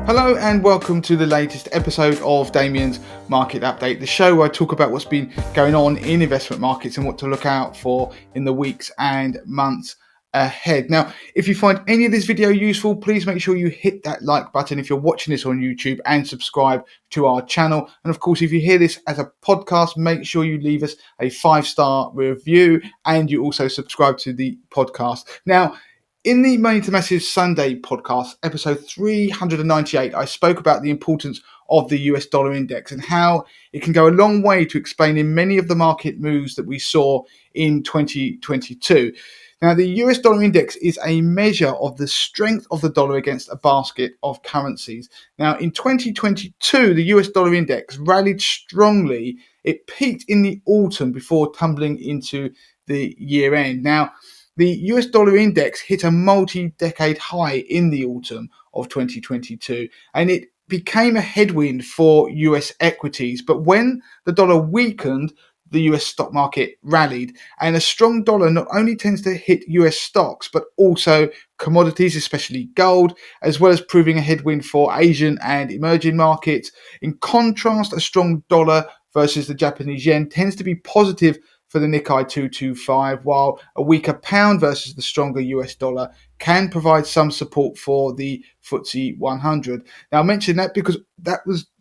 Hello and welcome to the latest episode of Damien's Market Update, the show where I talk about what's been going on in investment markets and what to look out for in the weeks and months ahead. Now, if you find any of this video useful, please make sure you hit that like button if you're watching this on YouTube and subscribe to our channel. And of course, if you hear this as a podcast, make sure you leave us a 5-star review and you also subscribe to the podcast. Now, in the Money to Massive Sunday podcast, episode 398, I spoke about the importance of the US dollar index and how it can go a long way to explaining many of the market moves that we saw in 2022. Now, the US dollar index is a measure of the strength of the dollar against a basket of currencies. Now, in 2022, the US dollar index rallied strongly. It peaked in the autumn before tumbling into the year end. Now, the US dollar index hit a multi-decade high in the autumn of 2022, and it became a headwind for US equities. But when the dollar weakened, the US stock market rallied, and a strong dollar not only tends to hit US stocks, but also commodities, especially gold, as well as proving a headwind for Asian and emerging markets. In contrast, a strong dollar versus the Japanese yen tends to be positive for the Nikkei 225, while a weaker pound versus the stronger US dollar can provide some support for the FTSE 100. Now, I mentioned that because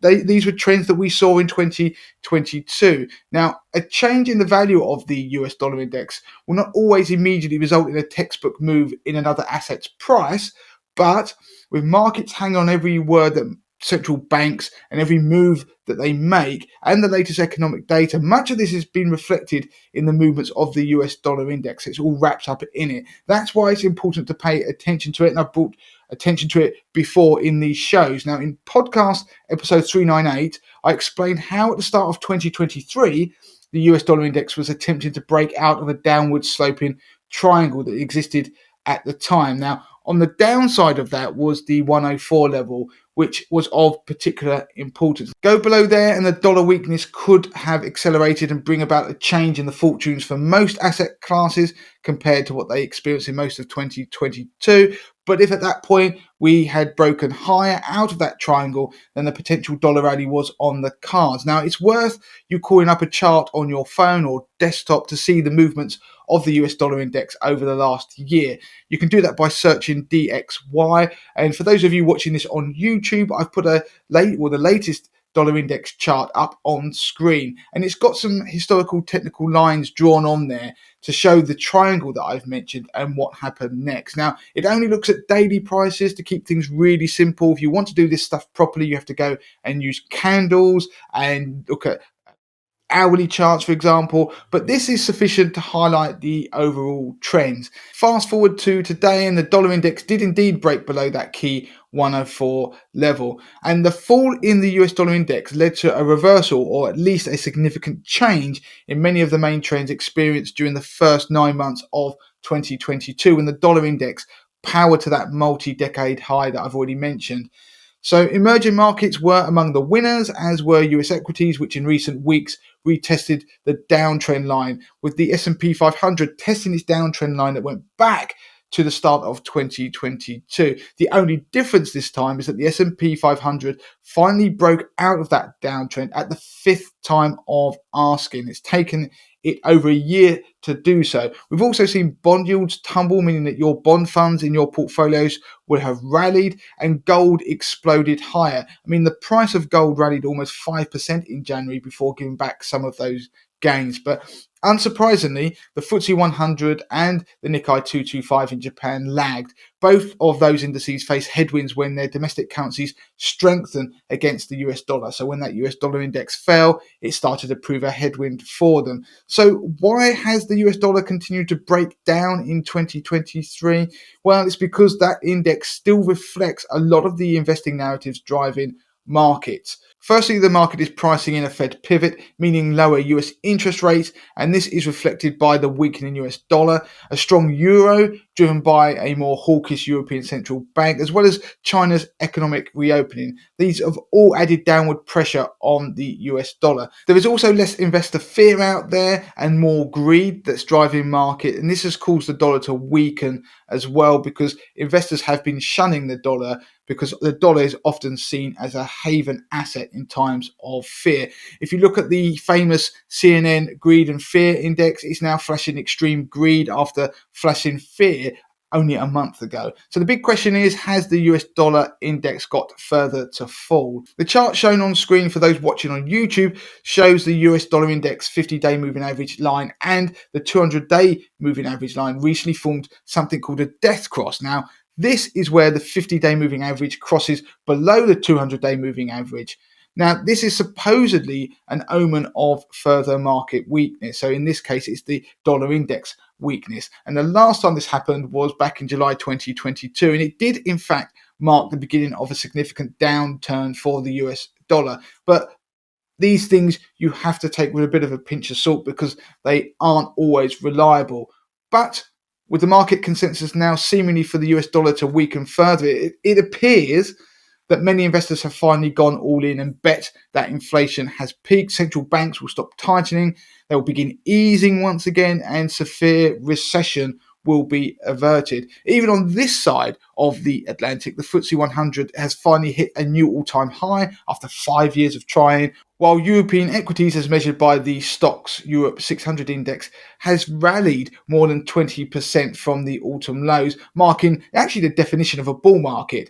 these were trends that we saw in 2022. Now, a change in the value of the US dollar index will not always immediately result in a textbook move in another asset's price, but with markets hanging on every word that central banks and every move that they make and the latest economic data, much of this has been reflected in the movements of the US dollar index. It's all wrapped up in it. That's why it's important to pay attention to it, and I've brought attention to it before in these shows. Now, in podcast episode 398, I explained how at the start of 2023 the US dollar index was attempting to break out of a downward sloping triangle that existed at the time. Now, on the downside of that was the 104 level, which was of particular importance. Go below there and the dollar weakness could have accelerated and bring about a change in the fortunes for most asset classes compared to what they experienced in most of 2022. But if at that point we had broken higher out of that triangle, then the potential dollar rally was on the cards. Now, it's worth you calling up a chart on your phone or desktop to see the movements of the US dollar index over the last year. You can do that by searching DXY. And for those of you watching this on YouTube, I've put the latest dollar index chart up on screen, and it's got some historical technical lines drawn on there to show the triangle that I've mentioned and what happened next. Now, it only looks at daily prices to keep things really simple. If you want to do this stuff properly, you have to go and use candles and look at hourly charts, for example, but this is sufficient to highlight the overall trends. Fast forward to today, and the dollar index did indeed break below that key 104 level, and the fall in the US dollar index led to a reversal, or at least a significant change in many of the main trends experienced during the first 9 months of 2022, when the dollar index powered to that multi-decade high that I've already mentioned. So emerging markets were among the winners, as were US equities, which in recent weeks retested the downtrend line, with the S&P 500 testing its downtrend line that went back to the start of 2022. The only difference this time is that the S&P 500 finally broke out of that downtrend at the 5th time of asking. It's taken it over a year to do so. We've also seen bond yields tumble, meaning that your bond funds in your portfolios would have rallied, and gold exploded higher. I mean, the price of gold rallied almost 5% in January before giving back some of those gains. But unsurprisingly, the FTSE 100 and the Nikkei 225 in Japan lagged. Both of those indices face headwinds when their domestic currencies strengthen against the US dollar. So when that US dollar index fell, it started to prove a headwind for them. So why has the US dollar continued to break down in 2023? Well, it's because that index still reflects a lot of the investing narratives driving markets. Firstly, the market is pricing in a Fed pivot, meaning lower US interest rates, and this is reflected by the weakening US dollar, a strong euro driven by a more hawkish European Central Bank, as well as China's economic reopening. These have all added downward pressure on the US dollar. There is also less investor fear out there and more greed that's driving market, and this has caused the dollar to weaken as well because investors have been shunning the dollar because the dollar is often seen as a haven asset in times of fear. If you look at the famous CNN Greed and Fear Index, it's now flashing extreme greed after flashing fear only a month ago. So the big question is, has the US dollar index got further to fall? The chart shown on screen for those watching on YouTube shows the US dollar index 50-day moving average line and the 200-day moving average line recently formed something called a death cross. Now, this is where the 50-day moving average crosses below the 200-day moving average. Now, this is supposedly an omen of further market weakness. So in this case, it's the dollar index weakness. And the last time this happened was back in July 2022. And it did, in fact, mark the beginning of a significant downturn for the US dollar. But these things you have to take with a bit of a pinch of salt because they aren't always reliable. But with the market consensus now seemingly for the US dollar to weaken further, it appears that many investors have finally gone all in and bet that inflation has peaked. Central banks will stop tightening, they will begin easing once again, and severe recession will be averted. Even on this side of the Atlantic, the FTSE 100 has finally hit a new all-time high after 5 years of trying, while European equities, as measured by the Stocks Europe 600 index, has rallied more than 20% from the autumn lows, marking actually the definition of a bull market.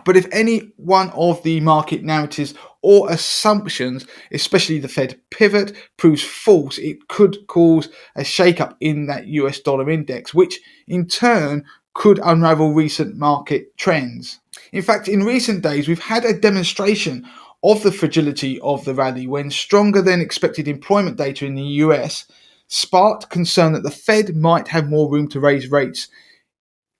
But if any one of the market narratives or assumptions, especially the Fed pivot, proves false, it could cause a shake-up in that US dollar index, which in turn could unravel recent market trends. In fact, in recent days, we've had a demonstration of the fragility of the rally when stronger than expected employment data in the US sparked concern that the Fed might have more room to raise rates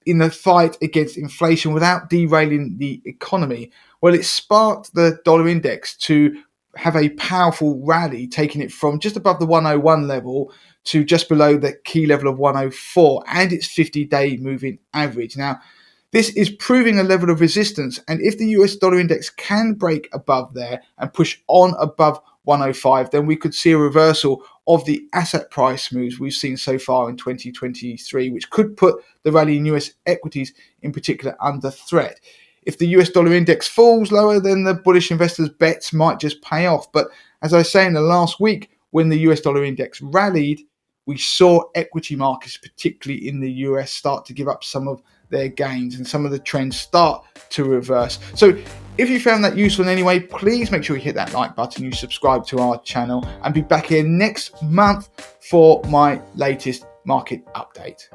in the fight against inflation without derailing the economy. Well, it sparked the dollar index to have a powerful rally, taking it from just above the 101 level to just below the key level of 104 and its 50-day moving average. Now, this is proving a level of resistance, and if the US dollar index can break above there and push on above 105, then we could see a reversal of the asset price moves we've seen so far in 2023, which could put the rally in US equities in particular under threat. If the US dollar index falls lower, then the bullish investors' bets might just pay off. But as I say, in the last week, when the US dollar index rallied, we saw equity markets, particularly in the US, start to give up some of their gains and some of the trends start to reverse. So if you found that useful in any way, please make sure you hit that like button, you subscribe to our channel, and be back here next month for my latest market update.